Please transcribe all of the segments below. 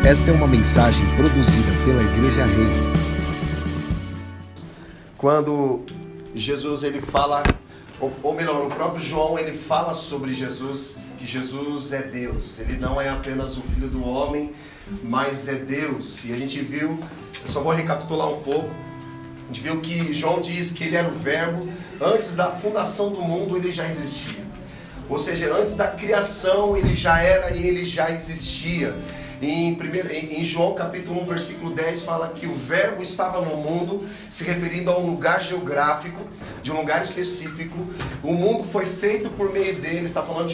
Esta é uma mensagem produzida pela Igreja Rei. Quando Jesus ele fala, ou melhor, o próprio João ele fala sobre Jesus, que Jesus é Deus. Ele não é apenas o Filho do homem, mas é Deus. E a gente viu, eu só vou recapitular um pouco. A gente viu que João diz que ele era o Verbo. Antes da fundação do mundo ele já existia. Ou seja, antes da criação ele já era e ele já existia. Em João capítulo 1, versículo 10, fala que o Verbo estava no mundo, se referindo a um lugar geográfico, de um lugar específico. O mundo foi feito por meio dele, está falando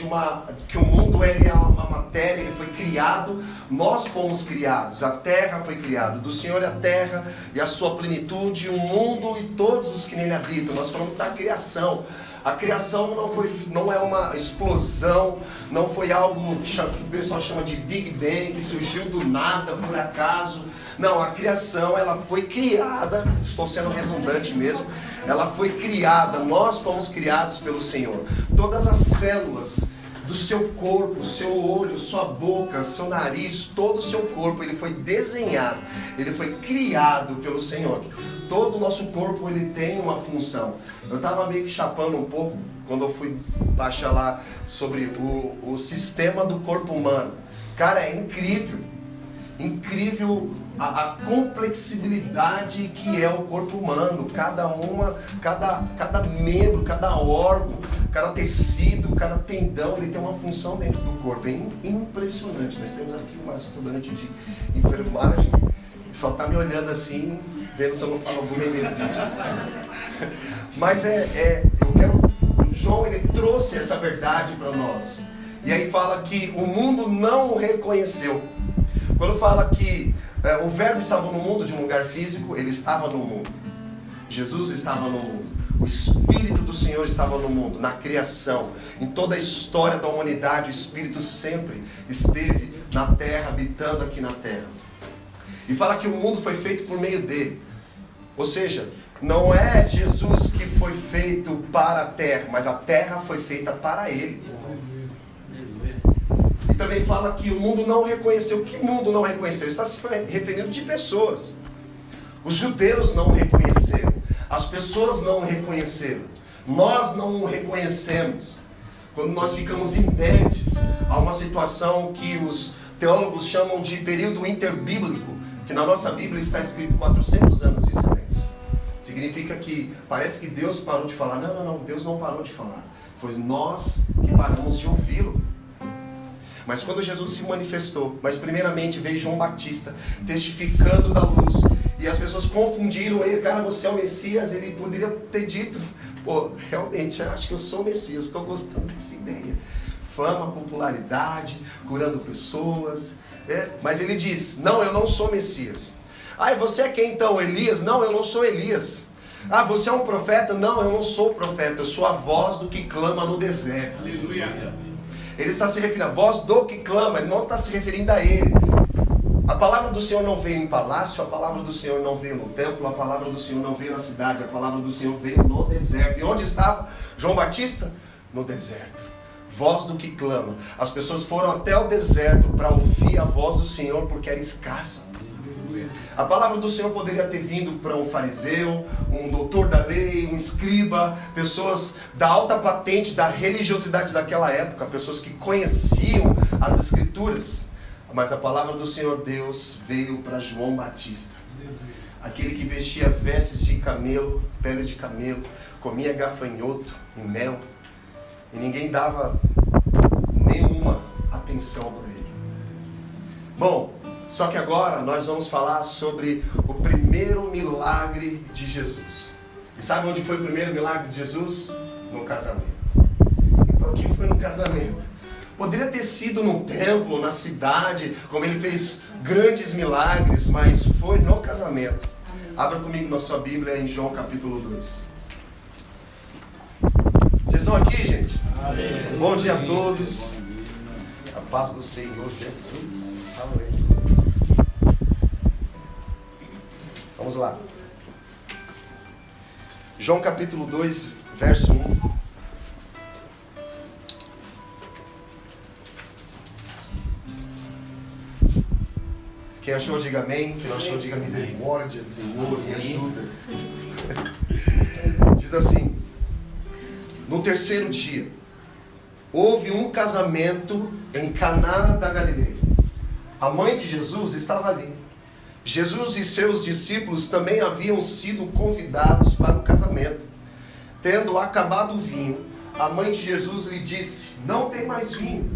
que o mundo é uma matéria, ele foi criado, nós fomos criados, a terra foi criada, do Senhor a terra e a sua plenitude, o mundo e todos os que nele habitam. Nós falamos da criação. A criação não é uma explosão, não foi algo que o pessoal chama de Big Bang, que surgiu do nada, por acaso. Não, a criação ela foi criada, estou sendo redundante mesmo, ela foi criada, nós fomos criados pelo Senhor. Todas as células do seu corpo, seu olho, sua boca, seu nariz, todo o seu corpo, ele foi desenhado, ele foi criado pelo Senhor. Todo o nosso corpo ele tem uma função. Eu estava meio que chapando um pouco quando eu fui baixar lá sobre o sistema do corpo humano. Cara, é incrível. Incrível a complexibilidade que é o corpo humano. Cada membro, cada órgão, cada tecido, cada tendão, ele tem uma função dentro do corpo. É impressionante. Nós temos aqui uma estudante de enfermagem, só está me olhando assim, vendo se eu não falo alguma heresia. Mas João ele trouxe essa verdade para nós. E aí fala que o mundo não o reconheceu. Quando fala que o Verbo estava no mundo, de um lugar físico, ele estava no mundo. Jesus estava no mundo. O Espírito do Senhor estava no mundo, na criação. Em toda a história da humanidade, o Espírito sempre esteve na terra, habitando aqui na terra. E fala que o mundo foi feito por meio dele. Ou seja, não é Jesus que foi feito para a terra, mas a terra foi feita para ele. E também fala que o mundo não reconheceu. Que mundo não reconheceu? Está se referindo de pessoas. Os judeus não o reconheceram. As pessoas não o reconheceram. Nós não o reconhecemos. Quando nós ficamos inertes a uma situação que os teólogos chamam de período interbíblico, que na nossa Bíblia está escrito 400 anos de silêncio. Significa que parece que Deus parou de falar. Não, Deus não parou de falar. Foi nós que paramos de ouvi-lo. Mas quando Jesus se manifestou, mas primeiramente veio João Batista testificando da luz, e as pessoas confundiram ele. Cara, você é o Messias. Ele poderia ter dito, realmente, eu acho que eu sou o Messias, estou gostando dessa ideia. Fama, popularidade, curando pessoas. Mas ele diz, não, eu não sou Messias. E você é quem então? Elias? Não, eu não sou Elias. Você é um profeta? Não, eu não sou profeta, eu sou a voz do que clama no deserto. Aleluia. Ele está se referindo à voz do que clama, ele não está se referindo a ele. A palavra do Senhor não veio em palácio, a palavra do Senhor não veio no templo, a palavra do Senhor não veio na cidade, a palavra do Senhor veio no deserto. E onde estava João Batista? No deserto. Voz do que clama. As pessoas foram até o deserto para ouvir a voz do Senhor porque era escassa. A palavra do Senhor poderia ter vindo para um fariseu, um doutor da lei, um escriba, pessoas da alta patente da religiosidade daquela época, pessoas que conheciam as escrituras. Mas a palavra do Senhor Deus veio para João Batista, aquele que vestia vestes de camelo, peles de camelo, comia gafanhoto e mel, e ninguém dava nenhuma atenção para ele. Bom, só que agora nós vamos falar sobre o primeiro milagre de Jesus. E sabe onde foi o primeiro milagre de Jesus? No casamento. E por que foi no casamento? Poderia ter sido no templo, na cidade, como ele fez grandes milagres, mas foi no casamento. Abra comigo na sua Bíblia em João capítulo 2. Vocês estão aqui, gente? Amém. Bom dia a todos. A paz do Senhor Jesus. Aleluia. Vamos lá. João capítulo 2, verso 1. Quem achou, diga amém. Quem não achou, diga misericórdia, Senhor, me ajuda. Diz assim: no terceiro dia, houve um casamento em Caná da Galileia. A mãe de Jesus estava ali. Jesus e seus discípulos também haviam sido convidados para o casamento. Tendo acabado o vinho, a mãe de Jesus lhe disse: não tem mais vinho.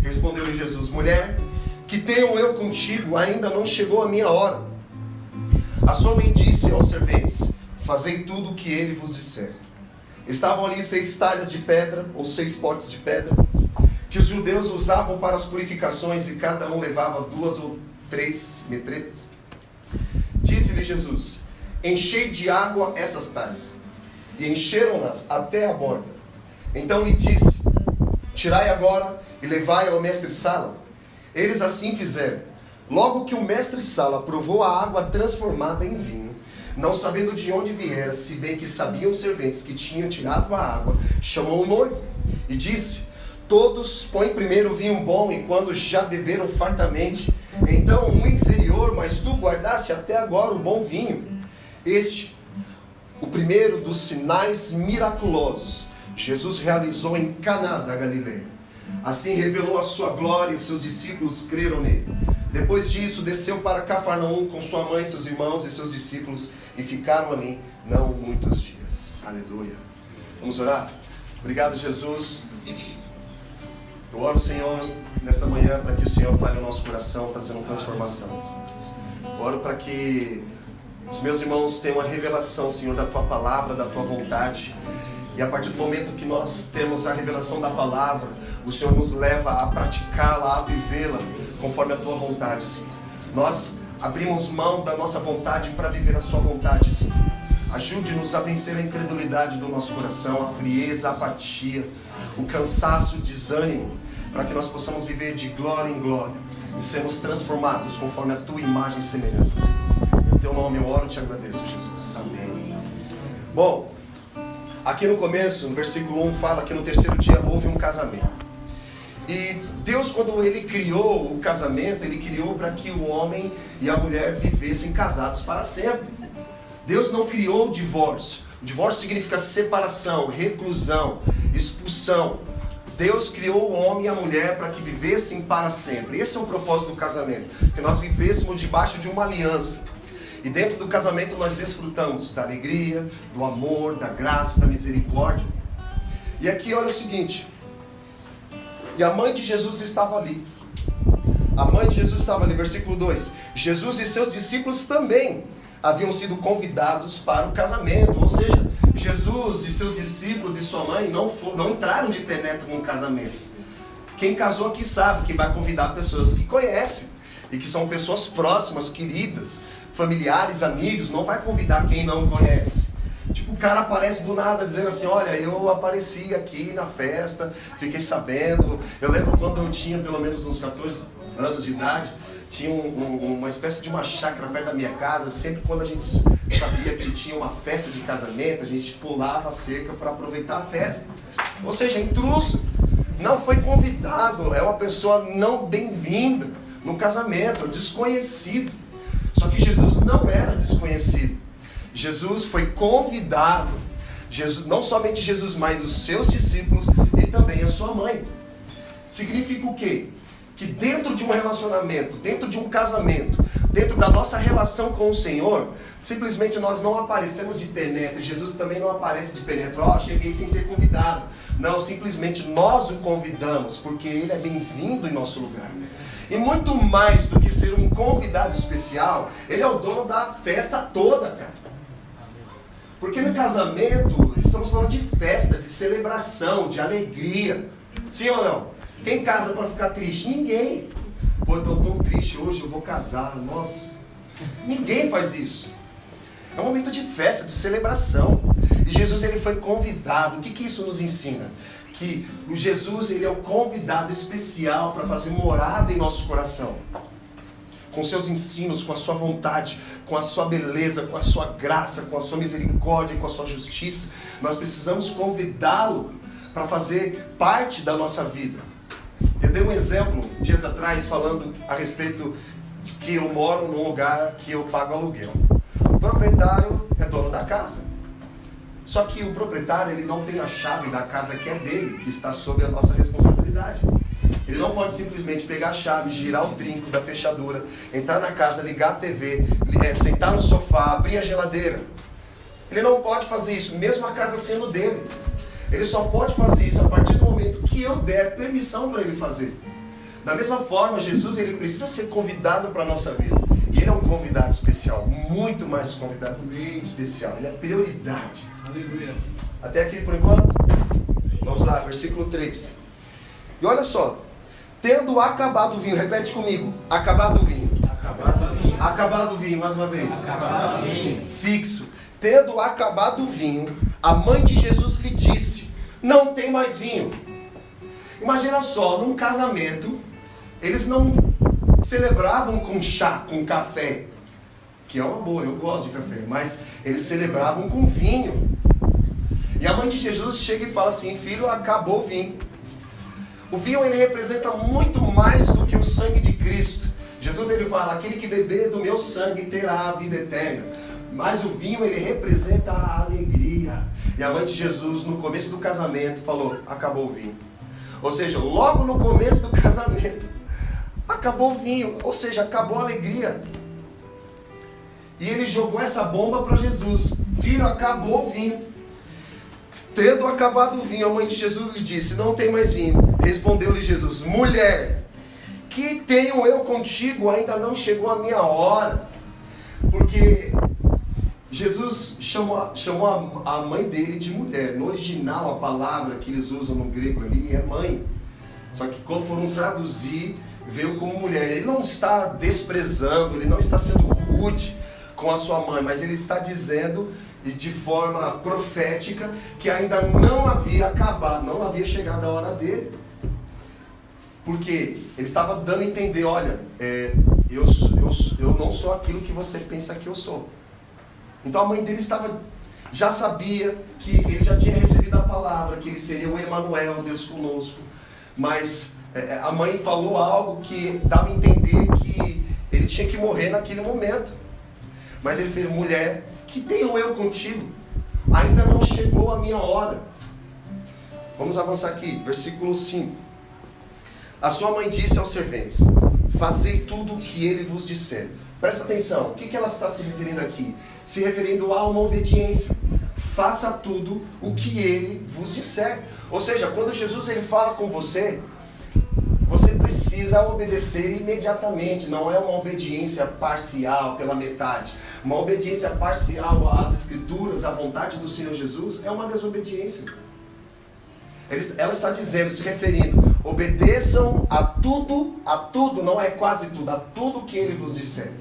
Respondeu-lhe Jesus: mulher, que tenho eu contigo? Ainda não chegou a minha hora. A sua mãe disse aos serventes: fazei tudo o que ele vos disser. Estavam ali 6 talhas de pedra, ou 6 potes de pedra, que os judeus usavam para as purificações, e cada um levava 2 ou 3 metretas. Disse-lhe Jesus: enchei de água essas talhas. E encheram-nas até a borda. Então lhe disse: tirai agora e levai ao mestre-sala. Eles assim fizeram. Logo que o mestre-sala provou a água transformada em vinho, não sabendo de onde viera, se bem que sabiam os serventes que tinham tirado a água, chamou o noivo e disse: todos põem primeiro o vinho bom, e quando já beberam fartamente, então o inferior, mas tu guardaste até agora o bom vinho. Este, o primeiro dos sinais miraculosos, Jesus realizou em Caná da Galileia. Assim revelou a sua glória, e seus discípulos creram nele. Depois disso, desceu para Cafarnaum com sua mãe, seus irmãos e seus discípulos, e ficaram ali não muitos dias. Aleluia. Vamos orar? Obrigado, Jesus. Eu oro, Senhor, nesta manhã, para que o Senhor fale no nosso coração, trazendo transformação. Eu oro para que os meus irmãos tenham a revelação, Senhor, da Tua palavra, da Tua vontade. E a partir do momento que nós temos a revelação da palavra, o Senhor nos leva a praticá-la, a vivê-la, conforme a Tua vontade, Senhor. Nós abrimos mão da nossa vontade para viver a Sua vontade, Senhor. Ajude-nos a vencer a incredulidade do nosso coração, a frieza, a apatia, o cansaço, o desânimo, para que nós possamos viver de glória em glória e sermos transformados conforme a Tua imagem e semelhança, Senhor. Em Teu nome eu oro e te agradeço, Jesus. Amém. Bom, aqui no começo, no versículo 1, fala que no terceiro dia houve um casamento. E Deus, quando Ele criou o casamento, Ele criou para que o homem e a mulher vivessem casados para sempre. Deus não criou o divórcio. O divórcio significa separação, reclusão, expulsão. Deus criou o homem e a mulher para que vivessem para sempre. Esse é o propósito do casamento, que nós vivêssemos debaixo de uma aliança. E dentro do casamento nós desfrutamos da alegria, do amor, da graça, da misericórdia. E aqui olha o seguinte: e a mãe de Jesus estava ali. A mãe de Jesus estava ali, versículo 2. Jesus e seus discípulos também haviam sido convidados para o casamento. Ou seja, Jesus e seus discípulos e sua mãe não entraram de penetra num casamento. Quem casou aqui sabe que vai convidar pessoas que conhecem e que são pessoas próximas, queridas, familiares, amigos. Não vai convidar quem não conhece. Tipo, o cara aparece do nada dizendo assim: olha, eu apareci aqui na festa, fiquei sabendo. Eu lembro quando eu tinha pelo menos uns 14 anos de idade, tinha uma espécie de uma chácara perto da minha casa. Sempre quando a gente sabia que tinha uma festa de casamento, a gente pulava a cerca para aproveitar a festa. Ou seja, intruso, não foi convidado, é uma pessoa não bem-vinda no casamento, desconhecido. Só que Jesus não era desconhecido. Jesus foi convidado. Jesus, não somente Jesus, mas os seus discípulos e também a sua mãe. Significa o quê? Que dentro de um relacionamento, dentro de um casamento, dentro da nossa relação com o Senhor, simplesmente nós não aparecemos de penetra. Jesus também não aparece de penetra. Ó, cheguei sem ser convidado. Não, simplesmente nós o convidamos, porque Ele é bem-vindo em nosso lugar. E muito mais do que ser um convidado especial, Ele é o dono da festa toda, cara. Porque no casamento, estamos falando de festa, de celebração, de alegria. Sim ou não? Quem casa para ficar triste? Ninguém. Pô, eu estou tão triste hoje, eu vou casar. Nossa. Ninguém faz isso. É um momento de festa, de celebração. E Jesus, ele foi convidado. O que isso nos ensina? Que o Jesus, ele é o convidado especial para fazer morada em nosso coração. Com seus ensinos, com a sua vontade, com a sua beleza, com a sua graça, com a sua misericórdia, com a sua justiça. Nós precisamos convidá-lo para fazer parte da nossa vida. Eu dei um exemplo dias atrás falando a respeito de que eu moro num lugar que eu pago aluguel. O proprietário é dono da casa. Só que o proprietário, ele não tem a chave da casa que é dele, que está sob a nossa responsabilidade. Ele não pode simplesmente pegar a chave, girar o trinco da fechadura, entrar na casa, ligar a TV, sentar no sofá, abrir a geladeira. Ele não pode fazer isso, mesmo a casa sendo dele. Ele só pode fazer isso a partir do momento que eu der permissão para ele fazer. Da mesma forma, Jesus, ele precisa ser convidado para a nossa vida. E ele é um convidado especial, muito mais convidado especial. Ele é prioridade. Aleluia. Até aqui por enquanto? Vamos lá, versículo 3. E olha só. Tendo acabado o vinho, repete comigo. Acabado o vinho. Acabado o vinho. Acabado o vinho, mais uma vez. Acabado o vinho. Fixo. Tendo acabado o vinho, a mãe de Jesus lhe disse: não tem mais vinho. Imagina só, num casamento, eles não celebravam com chá, com café, que é uma boa, eu gosto de café, mas eles celebravam com vinho. E a mãe de Jesus chega e fala assim: filho, acabou o vinho. O vinho, ele representa muito mais do que o sangue de Cristo. Jesus, ele fala: aquele que beber do meu sangue terá a vida eterna. Mas o vinho, ele representa a alegria. E a mãe de Jesus, no começo do casamento, falou: acabou o vinho. Ou seja, logo no começo do casamento, acabou o vinho, ou seja, acabou a alegria. E ele jogou essa bomba para Jesus: filho, acabou o vinho. Tendo acabado o vinho, a mãe de Jesus lhe disse: não tem mais vinho. Respondeu-lhe Jesus: mulher, que tenho eu contigo? Ainda não chegou a minha hora. Porque Jesus chamou a mãe dele de mulher. No original, a palavra que eles usam no grego ali é mãe. Só que quando foram traduzir, veio como mulher. Ele não está desprezando, ele não está sendo rude com a sua mãe, mas ele está dizendo de forma profética que ainda não havia acabado, não havia chegado a hora dele. Porque ele estava dando a entender: olha, eu não sou aquilo que você pensa que eu sou. Então a mãe dele já sabia que ele já tinha recebido a palavra, que ele seria o Emanuel, Deus conosco. Mas a mãe falou algo que dava a entender que ele tinha que morrer naquele momento. Mas ele falou: mulher, que tenho eu contigo? Ainda não chegou a minha hora. Vamos avançar aqui, versículo 5. A sua mãe disse aos serventes: fazei tudo o que ele vos disser. Presta atenção, o que ela está se referindo aqui? Se referindo a uma obediência. Faça tudo o que ele vos disser. Ou seja, quando Jesus ele fala com você, você precisa obedecer imediatamente. Não é uma obediência parcial, pela metade. Uma obediência parcial às Escrituras, à vontade do Senhor Jesus, é uma desobediência. Ela está dizendo, se referindo: obedeçam a tudo, não é quase tudo, a tudo que ele vos disser.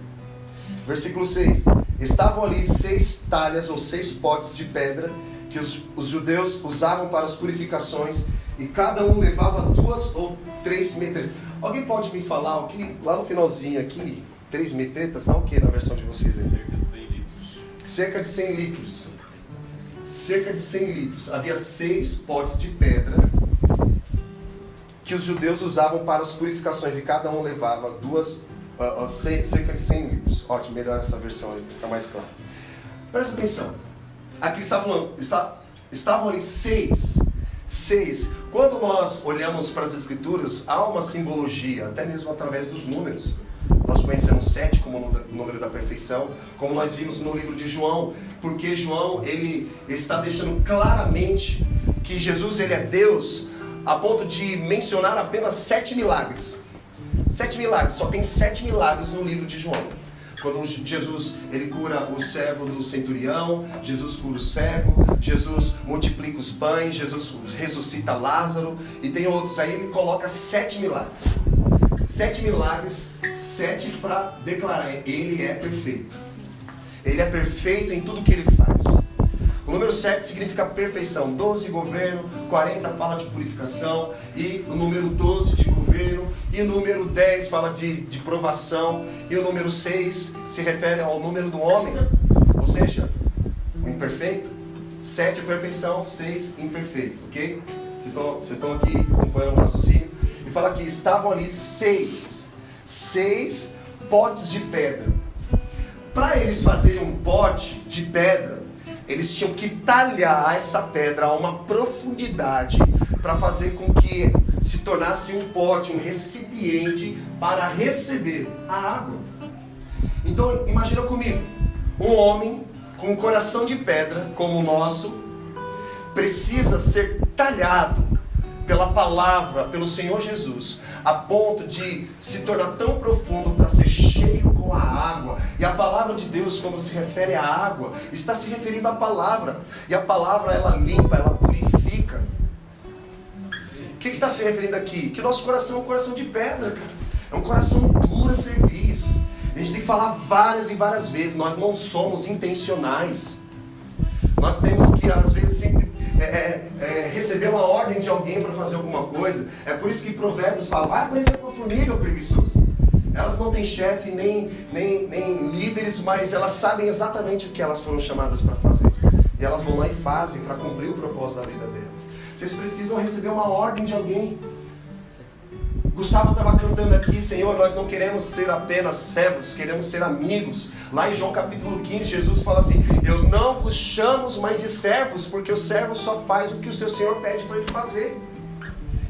Versículo 6. Estavam ali 6 talhas ou 6 potes de pedra que os judeus usavam para as purificações, e cada um levava 2 ou 3 metretas. Alguém pode me falar o que lá no finalzinho aqui, 3 metretas, tá o que na versão de vocês aí? Cerca de 100 litros. Cerca de 100 litros. Havia 6 potes de pedra que os judeus usavam para as purificações, e cada um levava cerca de 100 litros. Ótimo, melhor essa versão aí, fica mais claro. Presta atenção. Aqui está falando, estavam ali 6. Quando nós olhamos para as Escrituras, há uma simbologia, até mesmo através dos números. Nós conhecemos 7 como o número da perfeição, como nós vimos no livro de João, porque João ele está deixando claramente que Jesus ele é Deus, a ponto de mencionar apenas 7 milagres. 7 milagres, só tem 7 milagres no livro de João. Quando Jesus ele cura o servo do centurião, Jesus cura o cego, Jesus multiplica os pães, Jesus ressuscita Lázaro, e tem outros aí, ele coloca 7 milagres. 7 milagres, 7 para declarar: ele é perfeito. Ele é perfeito em tudo que ele faz. O número 7 significa perfeição. 12, governo. 40 fala de purificação. E o número 12 de governo. E o número 10 fala de provação. E o número 6 se refere ao número do homem. Ou seja, o imperfeito. 7 é perfeição, 6 imperfeito. Ok? Vocês estão aqui acompanhando o raciocínio? E fala que estavam ali 6 potes de pedra. Para eles fazerem um pote de pedra, eles tinham que talhar essa pedra a uma profundidade para fazer com que se tornasse um pote, um recipiente para receber a água. Então imagina comigo, um homem com um coração de pedra como o nosso precisa ser talhado pela palavra, pelo Senhor Jesus, a ponto de se tornar tão profundo para ser cheio com a água. E a palavra de Deus, quando se refere à água, está se referindo à palavra. E a palavra, ela limpa, ela purifica. O que está se referindo aqui? Que nosso coração é um coração de pedra, cara. É um coração duro a serviço. A gente tem que falar várias e várias vezes. Nós não somos intencionais. Nós temos que, às vezes, sempre receber uma ordem de alguém para fazer alguma coisa. É por isso que Provérbios fala: vai aprender com a formiga, preguiçoso. Elas não têm chefe nem líderes, mas elas sabem exatamente o que elas foram chamadas para fazer. E elas vão lá e fazem para cumprir o propósito da vida delas. Vocês precisam receber uma ordem de alguém. Gustavo estava cantando aqui: Senhor, nós não queremos ser apenas servos, queremos ser amigos. Lá em João capítulo 15, Jesus fala assim: eu não vos chamo mais de servos, porque o servo só faz o que o seu Senhor pede para ele fazer.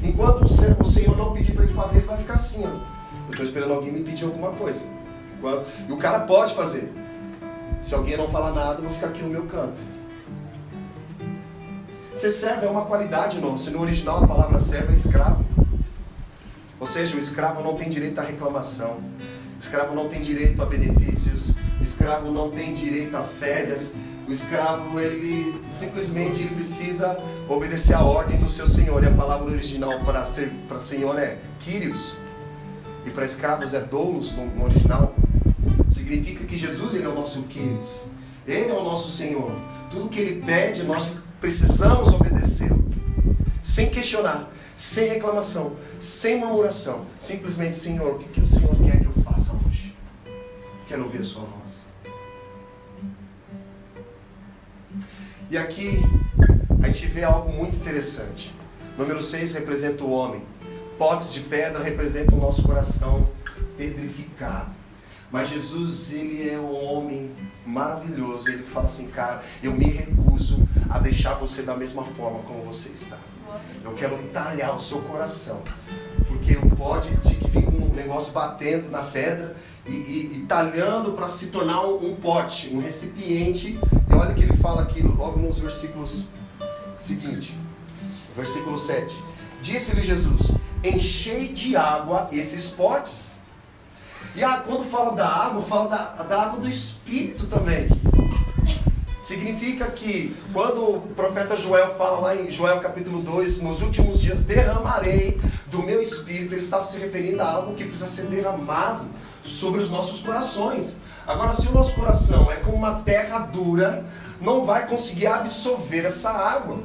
Enquanto o Senhor não pedir para ele fazer, ele vai ficar assim, ó. Eu estou esperando alguém me pedir alguma coisa. E o cara pode fazer. Se alguém não falar nada, eu vou ficar aqui no meu canto. Ser servo é uma qualidade nossa. No original a palavra servo é escravo. Ou seja, o escravo não tem direito à reclamação. O escravo não tem direito a benefícios. O escravo não tem direito a férias. O escravo, ele simplesmente precisa obedecer à ordem do seu senhor. E a palavra original para senhor é Kyrios. E para escravos é doulos no original. Significa que Jesus, ele é o nosso Kyrios. Ele é o nosso Senhor. Tudo que ele pede, nós precisamos obedecê-lo. Sem questionar, sem reclamação, sem murmuração. Simplesmente: Senhor, o que o Senhor quer que eu faça hoje? Quero ouvir a sua voz. E aqui a gente vê algo muito interessante. Número 6 representa o homem. Potes de pedra representam o nosso coração pedrificado. Mas Jesus, ele é um homem maravilhoso. Ele fala assim: cara, eu me recuso a deixar você da mesma forma como você está. Eu quero talhar o seu coração. Porque o pote tinha que vir com um negócio batendo na pedra e talhando para se tornar um pote, um recipiente. E olha o que ele fala aqui logo nos versículos seguintes. Versículo 7. Disse-lhe Jesus: enchei de água esses potes. E quando fala da água, fala da água do Espírito também. Significa que quando o profeta Joel fala lá em Joel capítulo 2, nos últimos dias derramarei do meu Espírito, ele estava se referindo a algo que precisa ser derramado sobre os nossos corações. Agora, se o nosso coração é como uma terra dura, não vai conseguir absorver essa água.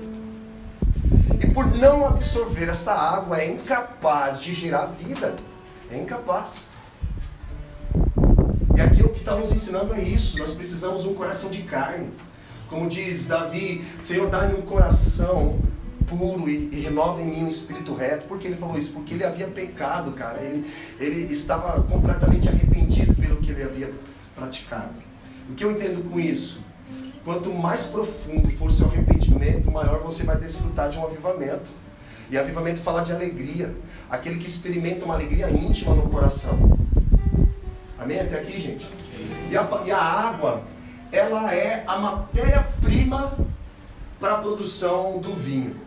E por não absorver essa água, é incapaz de gerar vida. É incapaz. E aqui o que está nos ensinando é isso. Nós precisamos de um coração de carne. Como diz Davi: Senhor, dá-me um coração puro e renova em mim um espírito reto. Por que ele falou isso? Porque ele havia pecado, cara. Ele estava completamente arrependido pelo que ele havia praticado. O que eu entendo com isso? Quanto mais profundo for seu arrependimento, maior você vai desfrutar de um avivamento. E avivamento fala de alegria. Aquele que experimenta uma alegria íntima no coração. Amém? Até aqui, gente? E a água, ela é a matéria-prima para a produção do vinho.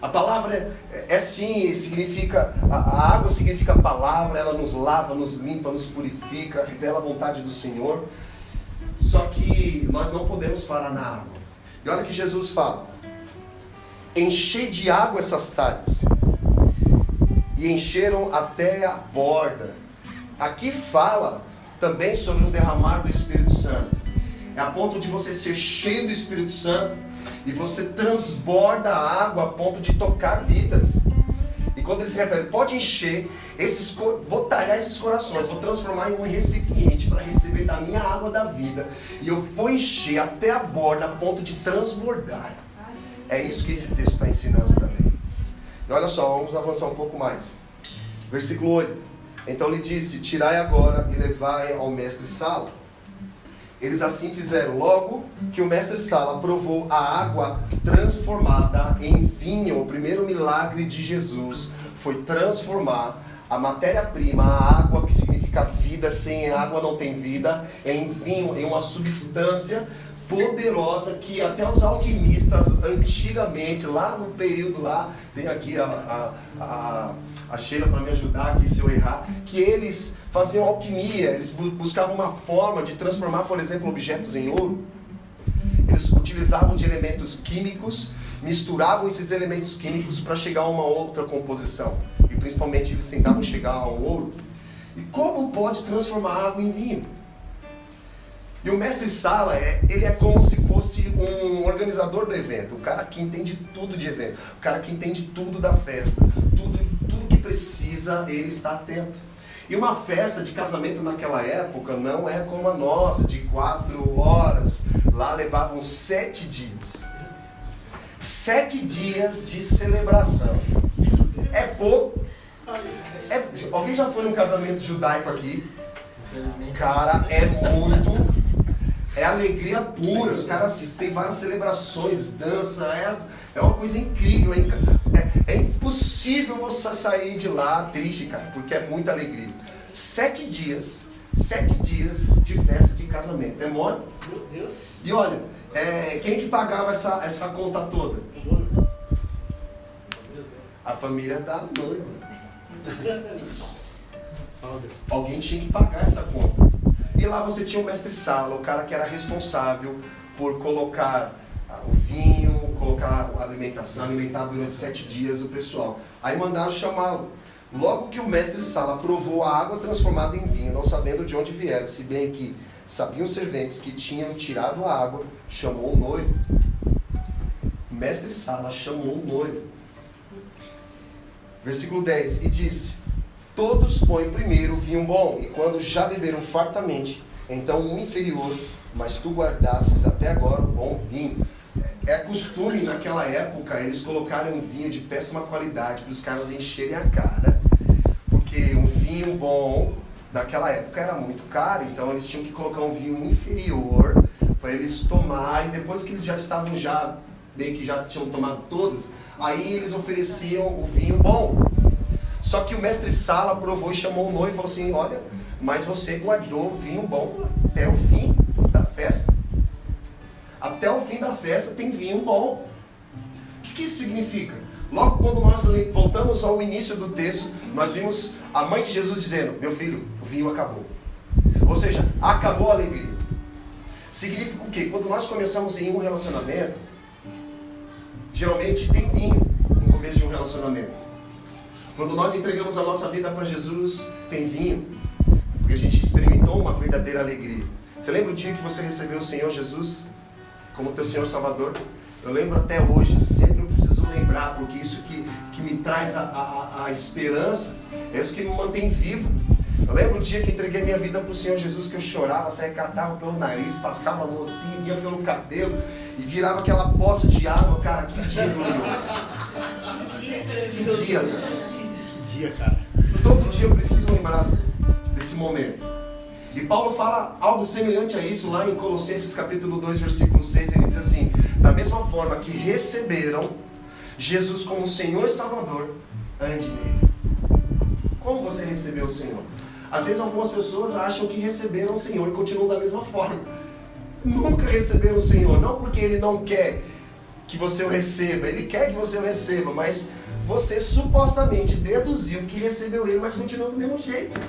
A palavra sim, significa, a água significa palavra, ela nos lava, nos limpa, nos purifica, revela a vontade do Senhor. Só que nós não podemos parar na água. E olha que Jesus fala: enchei de água essas talhas. E encheram até a borda. Aqui fala também sobre um derramar do Espírito Santo. É a ponto de você ser cheio do Espírito Santo e você transborda a água a ponto de tocar vidas. E quando ele se refere, pode encher, vou talhar esses corações, vou transformar em um recipiente para receber da minha água da vida. E eu vou encher até a borda a ponto de transbordar. É isso que esse texto está ensinando também. E olha só, vamos avançar um pouco mais. Versículo 8. Então lhe disse: tirai agora e levai ao mestre-sala. Eles assim fizeram. Logo que o mestre-sala provou a água transformada em vinho, o primeiro milagre de Jesus foi transformar a matéria-prima, a água, que significa vida, sem água não tem vida, em vinho, em uma substância poderosa que até os alquimistas antigamente, lá no período lá, tem aqui a Sheila para me ajudar aqui se eu errar, que eles faziam alquimia, eles buscavam uma forma de transformar, por exemplo, objetos em ouro. Eles utilizavam de elementos químicos, misturavam esses elementos químicos para chegar a uma outra composição. E principalmente eles tentavam chegar ao ouro. E como pode transformar água em vinho? E o mestre-sala, ele é como se fosse um organizador do evento, o cara que entende tudo de evento, o cara que entende tudo da festa, tudo que precisa, ele está atento. E uma festa de casamento naquela época não é como a nossa, de 4 horas, lá levavam 7 dias. 7 dias de celebração. É pouco. Alguém já foi num casamento judaico aqui? Infelizmente. Cara, é muito... É alegria pura, os caras têm várias celebrações, dança, é uma coisa incrível, é impossível você sair de lá triste, cara, porque é muita alegria. 7 dias de festa de casamento, é mole? Meu Deus. E olha, quem que pagava essa conta toda? A família da noiva. Alguém tinha que pagar essa conta. E lá você tinha o mestre-sala, o cara que era responsável por colocar o vinho, colocar a alimentação, alimentar durante 7 dias o pessoal. Aí mandaram chamá-lo. Logo que o mestre-sala provou a água transformada em vinho, não sabendo de onde viera, se bem que sabiam os serventes que tinham tirado a água, chamou o noivo. O mestre-sala chamou o noivo. Versículo 10, e disse: todos põem primeiro o vinho bom, e quando já beberam fartamente, então o inferior, mas tu guardasses até agora o bom vinho. É costume naquela época eles colocarem um vinho de péssima qualidade para os caras encherem a cara, porque um vinho bom naquela época era muito caro, então eles tinham que colocar um vinho inferior para eles tomarem. Depois que eles já estavam meio que já tinham tomado todas, aí eles ofereciam o vinho bom. Só que o mestre-sala provou e chamou o noivo e falou assim: olha, mas você guardou o vinho bom até o fim da festa. Até o fim da festa tem vinho bom. O que isso significa? Logo quando nós voltamos ao início do texto, nós vimos a mãe de Jesus dizendo: meu filho, o vinho acabou. Ou seja, acabou a alegria. Significa o quê? Quando nós começamos em um relacionamento, geralmente tem vinho no começo de um relacionamento. Quando nós entregamos a nossa vida para Jesus, tem vinho, porque a gente experimentou uma verdadeira alegria. Você lembra o dia que você recebeu o Senhor Jesus como teu Senhor Salvador? Eu lembro até hoje, sempre eu preciso lembrar, porque isso que me traz a esperança, é isso que me mantém vivo. Eu lembro o dia que entreguei minha vida para o Senhor Jesus, que eu chorava, saía catarro pelo nariz, passava a mão assim, vinha pelo cabelo e virava aquela poça de água. Cara, que dia glorioso. Que dia, Cara. Todo dia eu preciso lembrar desse momento. E Paulo fala algo semelhante a isso lá em Colossenses capítulo 2, versículo 6. Ele diz assim: da mesma forma que receberam Jesus como Senhor e Salvador, ande nele. Como você recebeu o Senhor? Às vezes algumas pessoas acham que receberam o Senhor e continuam da mesma forma. Nunca receberam o Senhor, não porque Ele não quer que você o receba, Ele quer que você o receba, mas você supostamente deduziu que recebeu Ele, mas continua do mesmo jeito.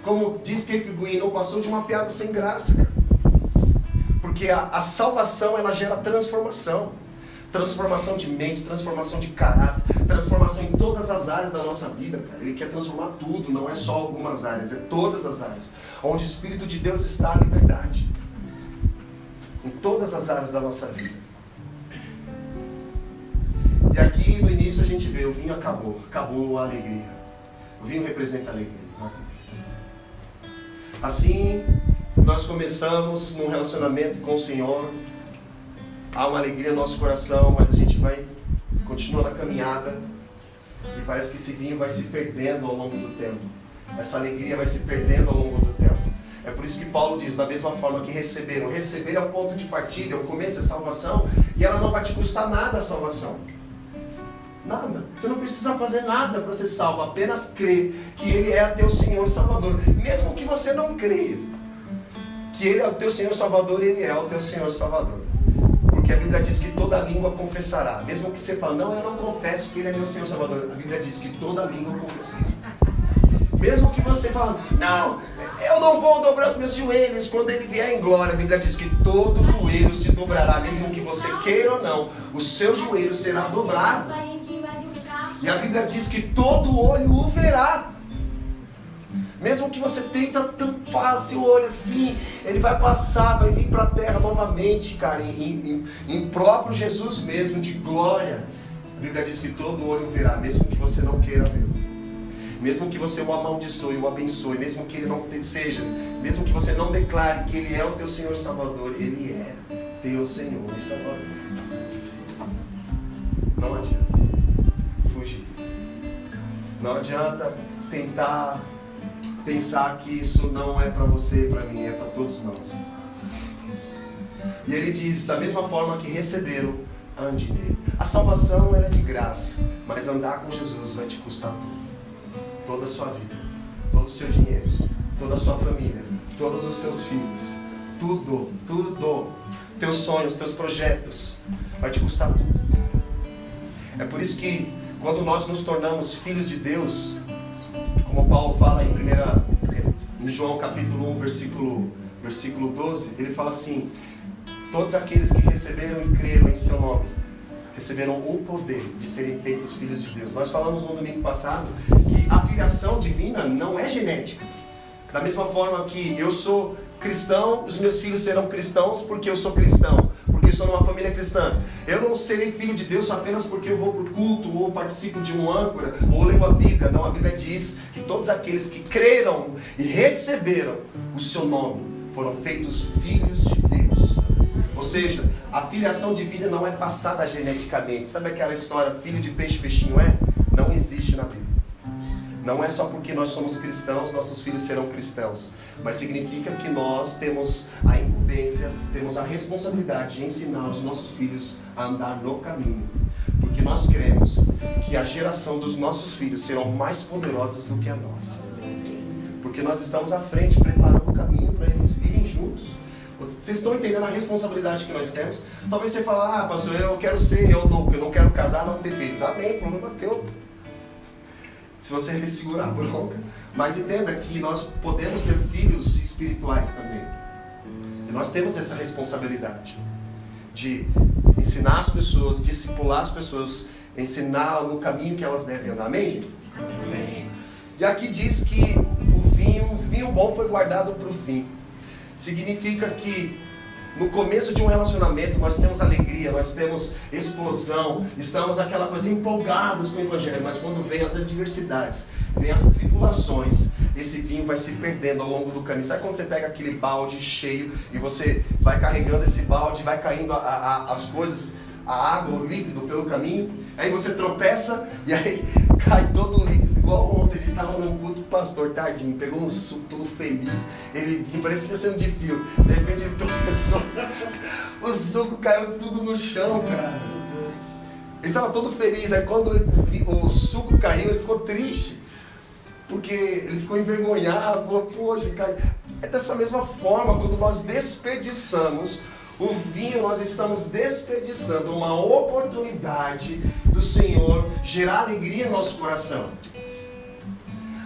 Como diz Keith Green, não passou de uma piada sem graça, cara. Porque a salvação, ela gera transformação. Transformação de mente, transformação de caráter, transformação em todas as áreas da nossa vida, cara. Ele quer transformar tudo, não é só algumas áreas, é todas as áreas. Onde o Espírito de Deus está, a liberdade. Em todas as áreas da nossa vida. E aqui no início a gente vê, o vinho acabou a alegria. O vinho representa a alegria. Assim, nós começamos num relacionamento com o Senhor, há uma alegria no nosso coração, mas a gente continua na caminhada, e parece que esse vinho vai se perdendo ao longo do tempo. essa alegria vai se perdendo ao longo do tempo. É por isso que Paulo diz, da mesma forma que receberam. Receber é o ponto de partida, é o começo, é salvação, e ela não vai te custar nada a salvação. Nada. Você não precisa fazer nada para ser salvo, apenas crer que Ele é teu Senhor e Salvador. Mesmo que você não creia que Ele é o teu Senhor e Salvador, Ele é o teu Senhor e Salvador. Porque a Bíblia diz que toda língua confessará. Mesmo que você fale, não, eu não confesso que Ele é meu Senhor e Salvador. A Bíblia diz que toda língua confessará. Mesmo que você fale, não, eu não vou dobrar os meus joelhos quando Ele vier em glória. A Bíblia diz que todo joelho se dobrará. Mesmo que você queira ou não, o seu joelho será dobrado. E a Bíblia diz que todo olho o verá. Mesmo que você tenta tampar seu olho assim, ele vai passar, vai vir para a terra novamente, cara, em próprio Jesus mesmo, de glória. A Bíblia diz que todo olho o verá, mesmo que você não queira vê-lo. Mesmo que você o amaldiçoe, o abençoe, mesmo que ele não seja, mesmo que você não declare que Ele é o teu Senhor e Salvador, Ele é teu Senhor e Salvador. Não adianta fugir. Não adianta tentar pensar que isso não é para você e para mim, é para todos nós. E ele diz, da mesma forma que receberam, ande nele. A salvação ela é de graça, mas andar com Jesus vai te custar tudo. Toda a sua vida, todo o seu dinheiro, toda a sua família, todos os seus filhos, tudo, teus sonhos, teus projetos, vai te custar tudo. É por isso que quando nós nos tornamos filhos de Deus, como Paulo fala em João capítulo 1, versículo 12, ele fala assim, todos aqueles que receberam e creram em seu nome, receberam o poder de serem feitos filhos de Deus. Nós falamos no domingo passado que a filiação divina não é genética. Da mesma forma que eu sou cristão, os meus filhos serão cristãos porque eu sou cristão, porque estou numa família cristã. Eu não serei filho de Deus só apenas porque eu vou para o culto, ou participo de um âncora, ou leio a Bíblia. Não, a Bíblia diz que todos aqueles que creram e receberam o seu nome foram feitos filhos de Deus. Ou seja, a filiação divina não é passada geneticamente. Sabe aquela história, filho de peixe, peixinho é? Não existe na Bíblia. Não é só porque nós somos cristãos, nossos filhos serão cristãos. Mas significa que nós temos a incumbência, temos a responsabilidade de ensinar os nossos filhos a andar no caminho. Porque nós cremos que a geração dos nossos filhos serão mais poderosas do que a nossa. Porque nós estamos à frente, preparando o caminho para eles virem juntos. Vocês estão entendendo a responsabilidade que nós temos? Talvez você fale, pastor, eu quero ser eunuco, eu não quero casar, não ter filhos. Amém, problema teu. Se você segurar a bronca. Mas entenda que nós podemos ter filhos espirituais também. E nós temos essa responsabilidade de ensinar as pessoas, discipular as pessoas, ensinar no caminho que elas devem andar. Amém, gente? Amém. E aqui diz que o vinho bom foi guardado para o fim. Significa que no começo de um relacionamento nós temos alegria, nós temos explosão, estamos aquela coisa empolgados com o Evangelho, mas quando vem as adversidades, vem as tribulações, esse vinho vai se perdendo ao longo do caminho. Sabe quando você pega aquele balde cheio e você vai carregando esse balde, vai caindo as coisas, a água, o líquido pelo caminho, aí você tropeça e aí cai todo o líquido. Igual ontem, ele estava num culto, pastor, tadinho, pegou um suco todo feliz, ele vinha, parecia sendo de fio, de repente ele tropeçou, o suco caiu tudo no chão, cara. Ele estava todo feliz, aí quando o suco caiu, ele ficou triste, porque ele ficou envergonhado, falou, poxa, caiu. É dessa mesma forma, quando nós desperdiçamos o vinho, nós estamos desperdiçando uma oportunidade do Senhor gerar alegria no nosso coração.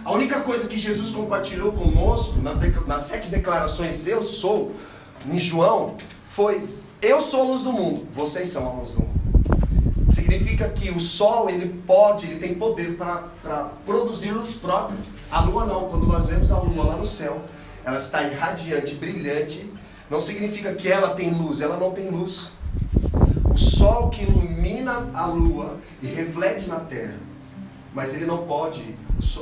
A única coisa que Jesus compartilhou conosco nas 7 declarações eu sou, em João, foi eu sou a luz do mundo, vocês são a luz do mundo. Significa que o sol ele tem poder para produzir luz própria. A lua não, quando nós vemos a lua lá no céu, ela está irradiante, brilhante, não significa que ela tem luz, ela não tem luz. O sol que ilumina a lua e reflete na terra, mas ele não pode,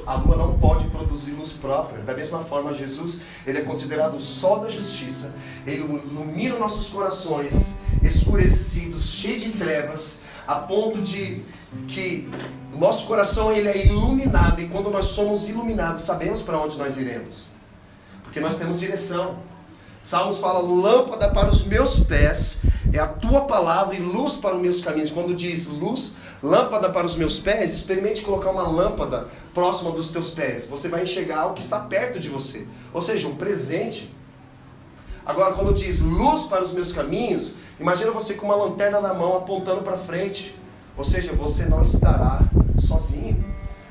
a lua não pode produzir luz própria. Da mesma forma, Jesus, ele é considerado o sol da justiça, ele ilumina nossos corações escurecidos, cheios de trevas, a ponto de que o nosso coração ele é iluminado, e quando nós somos iluminados, sabemos para onde nós iremos, porque nós temos direção. Salmos fala: lâmpada para os meus pés é a tua palavra e luz para os meus caminhos. Quando diz luz, lâmpada para os meus pés, experimente colocar uma lâmpada próxima dos teus pés. Você vai enxergar o que está perto de você, ou seja, um presente. Agora, quando diz luz para os meus caminhos, imagina você com uma lanterna na mão apontando para frente. Ou seja, você não estará sozinho.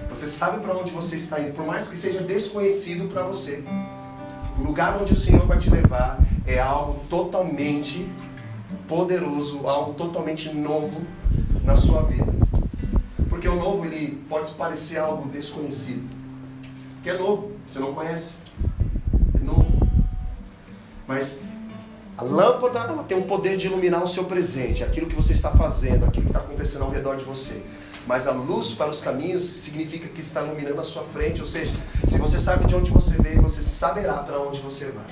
Você sabe para onde você está indo, por mais que seja desconhecido para você. O lugar onde o Senhor vai te levar é algo totalmente poderoso, algo totalmente novo na sua vida. Porque o novo, ele pode parecer algo desconhecido. Porque é novo, você não conhece. É novo. Mas a lâmpada, ela tem o poder de iluminar o seu presente, aquilo que você está fazendo, aquilo que está acontecendo ao redor de você. Mas a luz para os caminhos significa que está iluminando a sua frente, ou seja, se você sabe de onde você veio, você saberá para onde você vai.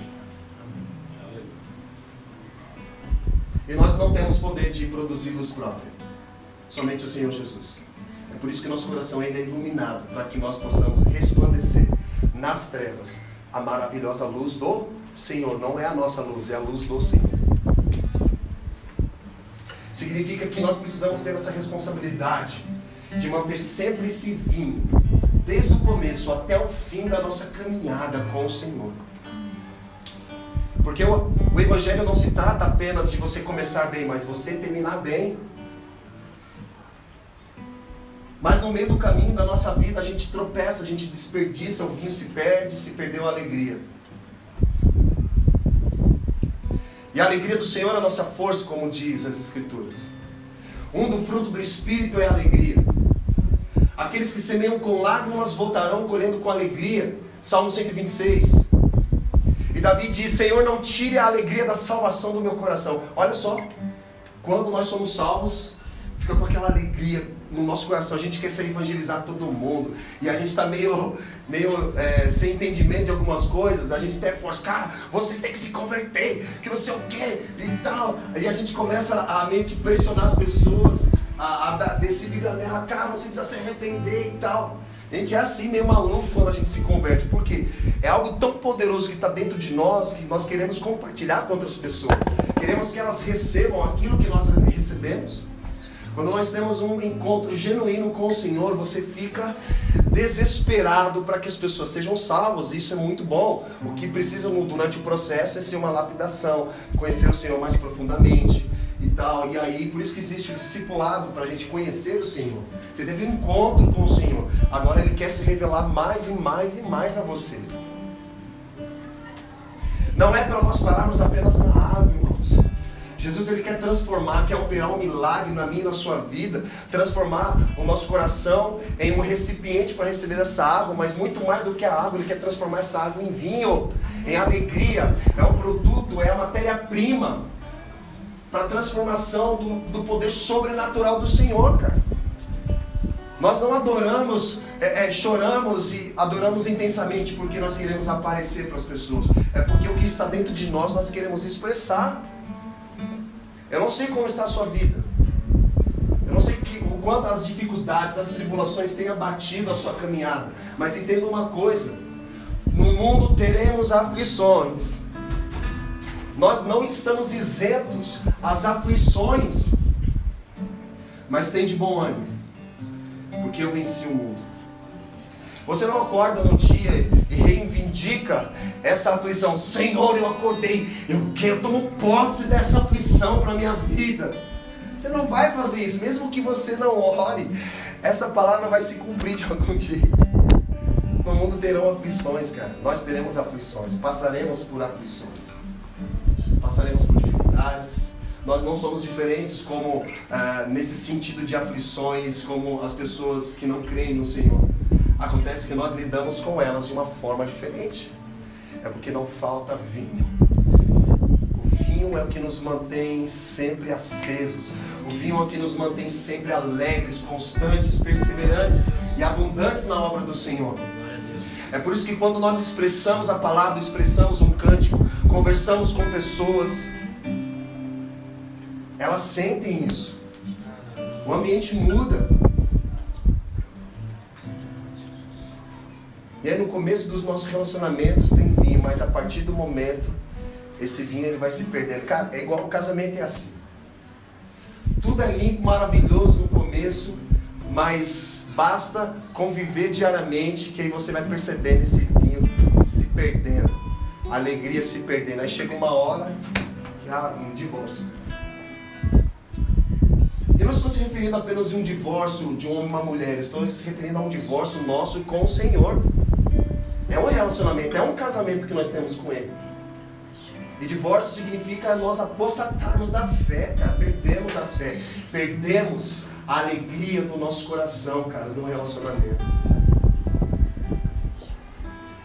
E nós não temos poder de produzir luz própria, somente o Senhor Jesus. É por isso que nosso coração ainda é iluminado, para que nós possamos resplandecer nas trevas a maravilhosa luz do Senhor. Não é a nossa luz, é a luz do Senhor. Significa que nós precisamos ter essa responsabilidade de manter sempre esse vinho, desde o começo até o fim da nossa caminhada com o Senhor. Porque o Evangelho não se trata apenas de você começar bem, mas você terminar bem. Mas no meio do caminho da nossa vida a gente tropeça, a gente desperdiça, o vinho se perde, se perdeu a alegria. E a alegria do Senhor é a nossa força, como diz as Escrituras. Do fruto do Espírito é a alegria. Aqueles que semeiam com lágrimas voltarão colhendo com alegria. Salmo 126. E Davi diz: Senhor, não tire a alegria da salvação do meu coração. Olha só, quando nós somos salvos, fica com aquela alegria no nosso coração. A gente quer se evangelizar todo mundo, e a gente está meio sem entendimento de algumas coisas. A gente até força: cara, você tem que se converter, que não sei o que e tal. E a gente começa a meio que pressionar as pessoas, a dar desse brilho nela: cara, você precisa se arrepender e tal. A gente é assim, meio maluco quando a gente se converte, porque é algo tão poderoso que está dentro de nós, que nós queremos compartilhar com outras pessoas. Queremos que elas recebam aquilo que nós recebemos. Quando nós temos um encontro genuíno com o Senhor, você fica desesperado para que as pessoas sejam salvas. Isso é muito bom. O que precisa durante o processo é ser uma lapidação, conhecer o Senhor mais profundamente e tal. E aí, por isso que existe o discipulado, para a gente conhecer o Senhor. Você teve um encontro com o Senhor, agora Ele quer se revelar mais e mais e mais a você. Não é para nós pararmos apenas na água, irmãos. Jesus, Ele quer transformar, quer operar um milagre na minha e na sua vida, transformar o nosso coração em um recipiente para receber essa água, mas muito mais do que a água, Ele quer transformar essa água em vinho, em alegria. É o produto, é a matéria-prima para a transformação do poder sobrenatural do Senhor, cara. Nós não adoramos, choramos e adoramos intensamente porque nós queremos aparecer para as pessoas. É porque o que está dentro de nós queremos expressar. Eu não sei como está a sua vida. Eu não sei o quanto as dificuldades, as tribulações têm abatido a sua caminhada. Mas entenda uma coisa: no mundo teremos aflições. Nós não estamos isentos às aflições. Mas tem de bom ânimo, porque eu venci o mundo. Você não acorda no dia e reivindica essa aflição: Senhor, eu acordei, eu tomo posse dessa aflição para a minha vida. Você não vai fazer isso, mesmo que você não ore, essa palavra vai se cumprir de algum jeito. No mundo terão aflições, cara. Nós teremos aflições, passaremos por aflições, passaremos por dificuldades. Nós não somos diferentes como nesse sentido de aflições, como as pessoas que não creem no Senhor. Acontece que nós lidamos com elas de uma forma diferente. É porque não falta vinho. O vinho é o que nos mantém sempre acesos. O vinho é o que nos mantém sempre alegres, constantes, perseverantes e abundantes na obra do Senhor. É por isso que quando nós expressamos a palavra, expressamos um cântico, conversamos com pessoas, elas sentem isso. O ambiente muda. E aí no começo dos nossos relacionamentos tem vinho, mas a partir do momento, esse vinho ele vai se perdendo. Cara, é igual o casamento é assim. Tudo é limpo, maravilhoso no começo, mas basta conviver diariamente que aí você vai percebendo esse vinho se perdendo, a alegria se perdendo. Aí chega uma hora que um divórcio. Eu não estou se referindo apenas a um divórcio de um homem e uma mulher, estou se referindo a um divórcio nosso com o Senhor. É um relacionamento, é um casamento que nós temos com Ele. E divórcio significa nós apostatarmos da fé, cara, perdemos a fé, perdemos a alegria do nosso coração, cara, no relacionamento.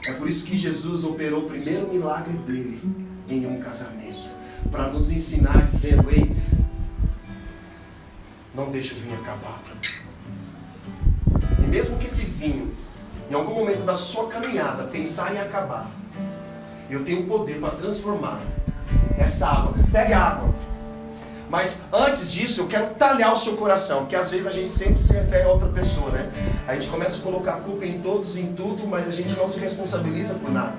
É por isso que Jesus operou o primeiro milagre dele em um casamento, para nos ensinar dizendo: ei, não deixa o vinho acabar. E mesmo que esse vinho, em algum momento da sua caminhada, pensar em acabar, eu tenho o poder para transformar essa água. Pegue a água. Mas antes disso, eu quero talhar o seu coração, porque às vezes a gente sempre se refere a outra pessoa, né? A gente começa a colocar a culpa em todos, em tudo, mas a gente não se responsabiliza por nada.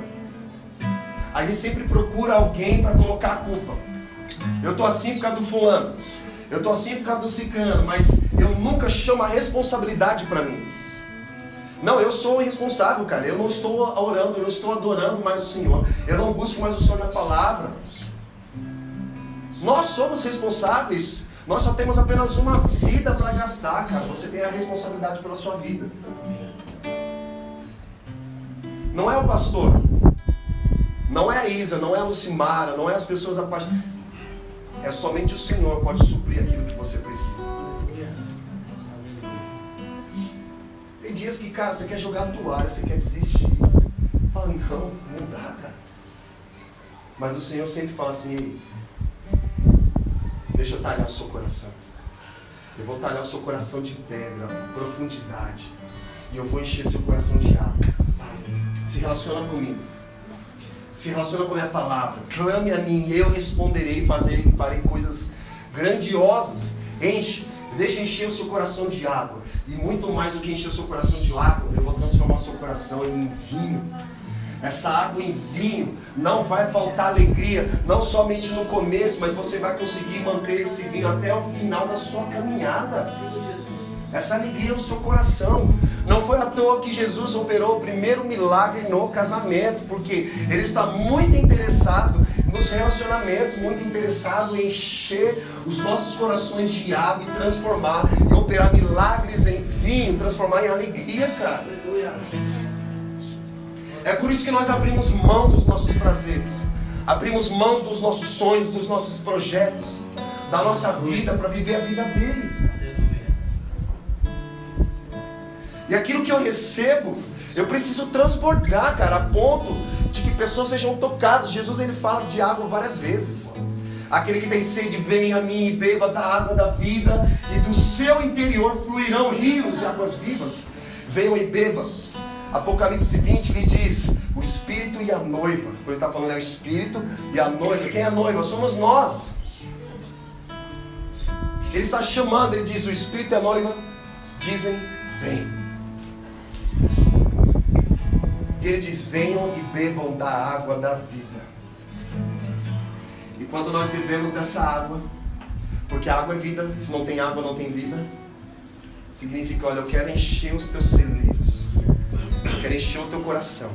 A gente sempre procura alguém para colocar a culpa. Eu tô assim por causa do fulano, eu tô assim por causa do ciclano, mas eu nunca chamo a responsabilidade para mim. Não, eu sou o responsável, cara. Eu não estou orando, eu não estou adorando mais o Senhor. Eu não busco mais o Senhor na palavra. Nós somos responsáveis. Nós só temos apenas uma vida para gastar, cara. Você tem a responsabilidade pela sua vida. Não é o pastor. Não é a Isa, não é a Lucimara, não é as pessoas a parte. É somente o Senhor que pode suprir aquilo que você precisa. Tem dias que, cara, você quer jogar a toalha, você quer desistir. Fala, não dá, cara. Mas o Senhor sempre fala assim: ei, deixa eu talhar o seu coração. Eu vou talhar o seu coração de pedra, profundidade. E eu vou encher seu coração de água. Se relaciona comigo. Se relaciona com a minha palavra. Clame a mim, eu responderei e farei coisas grandiosas. Enche. Deixa encher o seu coração de água. E muito mais do que encher o seu coração de água, eu vou transformar o seu coração em vinho. Essa água em vinho, não vai faltar alegria, não somente no começo, mas você vai conseguir manter esse vinho até o final da sua caminhada. Sim, Jesus. Essa alegria no seu coração. Não foi à toa que Jesus operou o primeiro milagre no casamento, porque Ele está muito interessado nos relacionamentos, muito interessado em encher os nossos corações de água e transformar, e operar milagres em vinho, transformar em alegria, cara. É por isso que nós abrimos mão dos nossos prazeres, abrimos mãos dos nossos sonhos, dos nossos projetos, da nossa vida, para viver a vida dele. E aquilo que eu recebo, eu preciso transbordar, cara, a ponto de que pessoas sejam tocadas. Jesus, ele fala de água várias vezes. Aquele que tem sede, vem a mim e beba da água da vida, e do seu interior fluirão rios de águas vivas. Venham e bebam. Apocalipse 20 que diz: o Espírito e a noiva. Quando ele está falando é o Espírito e a noiva. Quem é a noiva? Somos nós. Ele está chamando, ele diz: o Espírito e a noiva dizem: vem. E ele diz: venham e bebam da água da vida. E quando nós bebemos dessa água, porque a água é vida, se não tem água não tem vida, significa: olha, eu quero encher os teus celeiros, eu quero encher o teu coração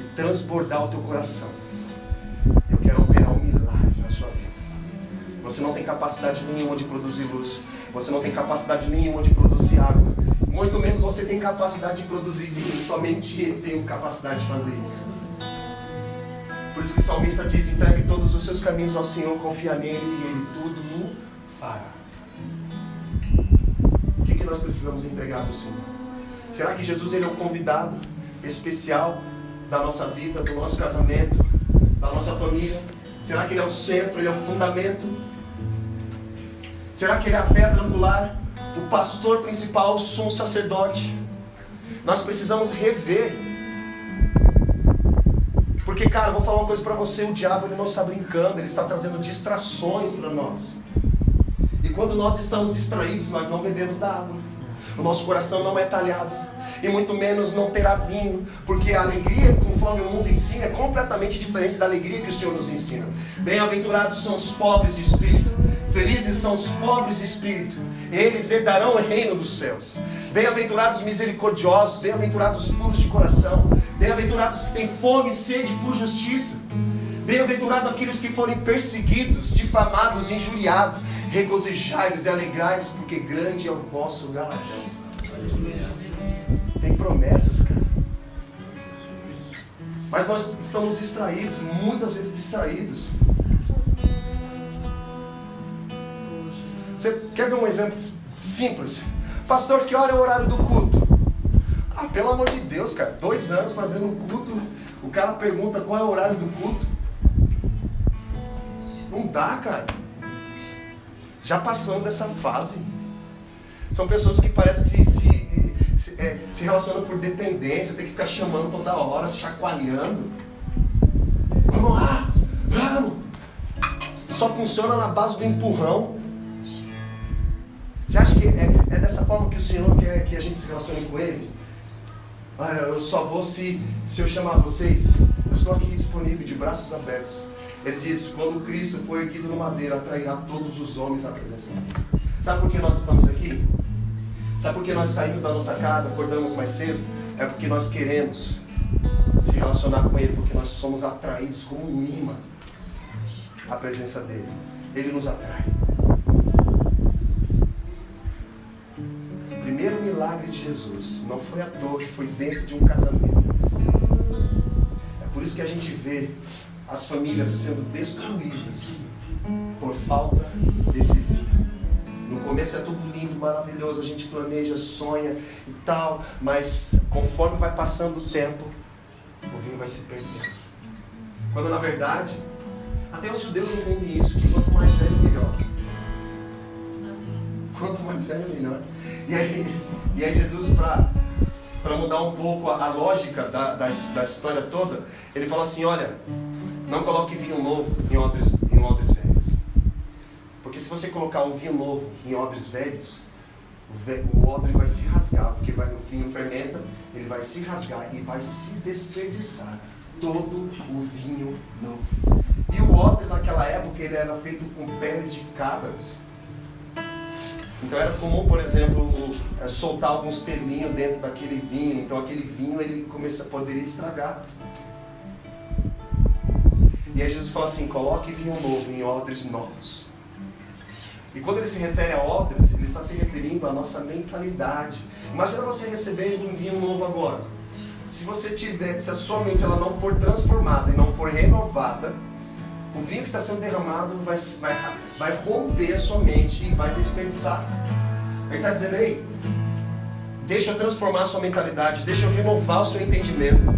e transbordar o teu coração. Eu quero operar um milagre na sua vida. Você não tem capacidade nenhuma de produzir luz, você não tem capacidade nenhuma de produzir água, muito menos você tem capacidade de produzir vinho. Somente Ele tem capacidade de fazer isso. Por isso que o salmista diz: entregue todos os seus caminhos ao Senhor, confia nele e Ele tudo fará. O que nós precisamos entregar ao Senhor? Será que Jesus, ele é o convidado especial da nossa vida, do nosso casamento, da nossa família? Será que Ele é o centro, Ele é o fundamento? Será que Ele é a pedra angular, o pastor principal, o sumo sacerdote? Nós precisamos rever. Porque, cara, vou falar uma coisa para você: o diabo, ele não está brincando, ele está trazendo distrações para nós. E quando nós estamos distraídos, nós não bebemos da água. O nosso coração não é talhado. E muito menos não terá vinho. Porque a alegria, conforme o mundo ensina, é completamente diferente da alegria que o Senhor nos ensina. Bem-aventurados são os pobres de espírito. Felizes são os pobres de espírito. Eles herdarão o reino dos céus. Bem-aventurados os misericordiosos. Bem-aventurados os puros de coração. Bem-aventurados que têm fome e sede por justiça. Bem-aventurados aqueles que forem perseguidos, difamados, injuriados. Regozijai-vos e alegrai-vos, porque grande é o vosso galardão. Tem promessas, cara. Mas nós estamos distraídos, muitas vezes distraídos. Você quer ver um exemplo simples? Pastor, que hora é o horário do culto? Ah, pelo amor de Deus, cara. 2 anos fazendo um culto, o cara pergunta qual é o horário do culto. Não dá, cara. Já passamos dessa fase. São pessoas que parecem que se relacionam por dependência, tem que ficar chamando toda hora, se chacoalhando. Vamos lá, vamos. Só funciona na base do empurrão. Você acha que é dessa forma que o Senhor quer que a gente se relacione com Ele? Ah, eu só vou se eu chamar vocês. Eu estou aqui disponível, de braços abertos. Ele diz, quando Cristo for erguido no madeiro, atrairá todos os homens à presença dele. Sabe por que nós estamos aqui? Sabe por que nós saímos da nossa casa, acordamos mais cedo? É porque nós queremos se relacionar com Ele, porque nós somos atraídos como um imã à presença dele. Ele nos atrai. O primeiro milagre de Jesus não foi à toa, foi dentro de um casamento. É por isso que a gente vê as famílias sendo destruídas por falta desse vinho. No começo é tudo lindo, maravilhoso, a gente planeja, sonha e tal, mas conforme vai passando o tempo, o vinho vai se perdendo. Quando na verdade, até os judeus entendem isso, que quanto mais velho, melhor. Quanto mais velho, melhor. E aí Jesus, para mudar um pouco a lógica da história toda, ele fala assim, olha, não coloque vinho novo em odres velhos. Porque se você colocar um vinho novo em odres velhos, o odre vai se rasgar, porque o vinho fermenta, ele vai se rasgar e vai se desperdiçar todo o vinho novo. E o odre naquela época ele era feito com peles de cabras. Então era comum, por exemplo, soltar alguns pelinhos dentro daquele vinho. Então aquele vinho ele poderia estragar. E aí Jesus fala assim, coloque vinho novo em odres novos. E quando ele se refere a odres, ele está se referindo à nossa mentalidade. Imagina você recebendo um vinho novo agora. Se a sua mente ela não for transformada e não for renovada, o vinho que está sendo derramado vai romper a sua mente e vai desperdiçar. Ele está dizendo, ei, deixa eu transformar a sua mentalidade, deixa eu renovar o seu entendimento,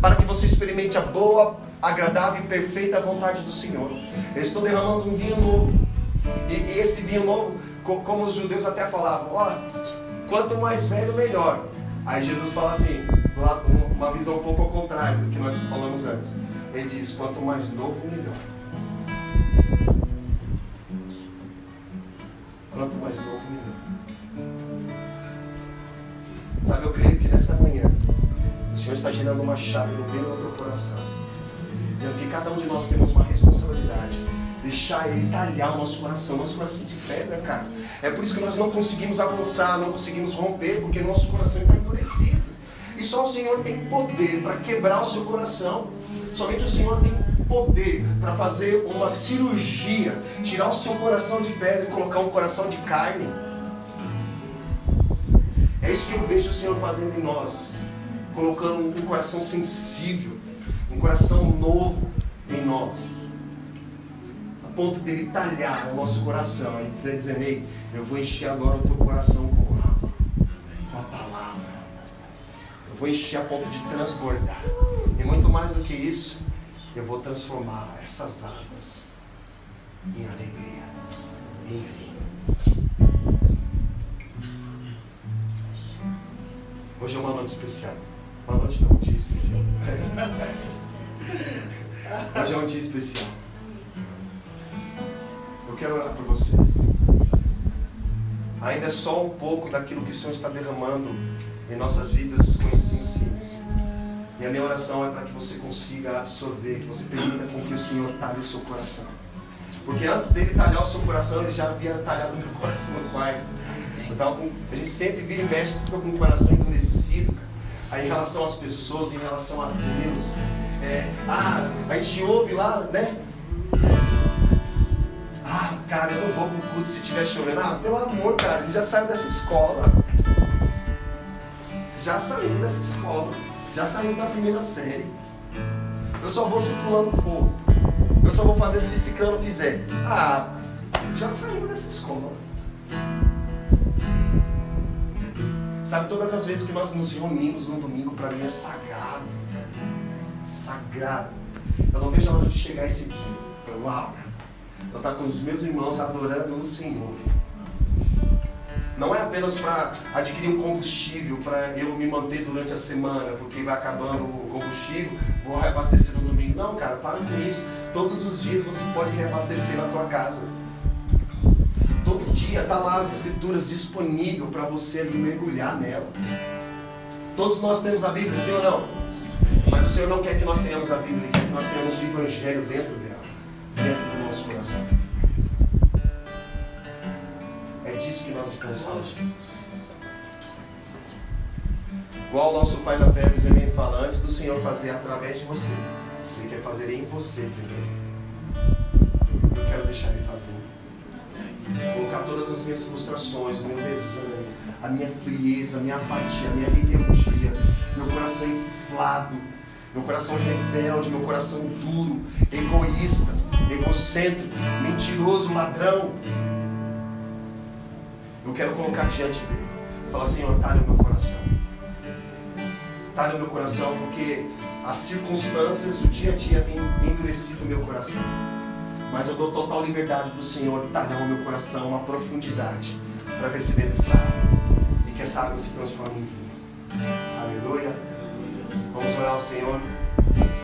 para que você experimente a boa, agradável e perfeita vontade do Senhor. Eu estou derramando um vinho novo. E esse vinho novo, como os judeus até falavam, quanto mais velho, melhor. Aí Jesus fala assim, uma visão um pouco ao contrário do que nós falamos antes. Ele diz, quanto mais novo, melhor. Quanto mais novo, melhor. Sabe, eu creio que nesta manhã, o Senhor está girando uma chave no meio do teu coração, dizendo que cada um de nós temos uma responsabilidade. Deixar Ele talhar o nosso coração de pedra, cara. É por isso que nós não conseguimos avançar, não conseguimos romper, porque o nosso coração está endurecido. E só o Senhor tem poder para quebrar o seu coração. Somente o Senhor tem poder para fazer uma cirurgia, tirar o seu coração de pedra e colocar um coração de carne. É isso que eu vejo o Senhor fazendo em nós, colocando um coração sensível, um coração novo em nós. Ponto dele talhar o nosso coração e dizer, ei, eu vou encher agora o teu coração com água, com a palavra. Eu vou encher a ponto de transbordar. E muito mais do que isso, eu vou transformar essas águas em alegria, em vinho. Hoje é uma noite especial. Uma noite não, um dia especial. Hoje é um dia especial. Eu quero orar por vocês. Ainda é só um pouco daquilo que o Senhor está derramando em nossas vidas com esses ensinos. E a minha oração é para que você consiga absorver, que você permita com que o Senhor talhe o seu coração. Porque antes dele talhar o seu coração, ele já havia talhado o meu coração no quarto. A gente sempre vira e mexe, fica com o coração endurecido, aí em relação às pessoas, em relação a Deus. A gente ouve lá, né? Cara, eu não vou pro culto se estiver chovendo. Pelo amor, cara, ele já saiu dessa escola. Já saiu dessa escola. Já saiu da primeira série. Eu só vou se fulano for. Eu só vou fazer se ciclano fizer. Já saiu dessa escola. Sabe, todas as vezes que nós nos reunimos no domingo, para mim é sagrado. Sagrado. Eu não vejo a hora de chegar esse dia. Uau, cara. Eu estar com os meus irmãos adorando o Senhor. Não é apenas para adquirir um combustível, para eu me manter durante a semana, porque vai acabando o combustível, vou reabastecer no domingo. Não, cara, para com isso. Todos os dias você pode reabastecer na tua casa. Todo dia está lá as escrituras disponíveis para você ali mergulhar nela. Todos nós temos a Bíblia, sim ou não? Mas o Senhor não quer que nós tenhamos a Bíblia, Ele quer que nós tenhamos o Evangelho dentro dela, dentro do nosso coração. É disso que nós estamos falando, Jesus. Igual o nosso Pai na fé, ele fala, antes do Senhor fazer através de você, Ele quer fazer em você primeiro. Eu quero deixar Ele fazer. Colocar todas as minhas frustrações, o meu desânimo, a minha frieza, a minha apatia, a minha rebeldia, meu coração inflado, meu coração rebelde, meu coração duro, egoísta, egocêntrico, mentiroso, ladrão. Eu quero colocar diante dele. Falar, Senhor, talhe o meu coração. Talhe o meu coração, porque as circunstâncias, o dia a dia tem endurecido o meu coração. Mas eu dou total liberdade para o Senhor talhar o meu coração, uma profundidade, para receber essa água. E que essa água se transforme em vinho. Aleluia. Vamos orar ao Senhor.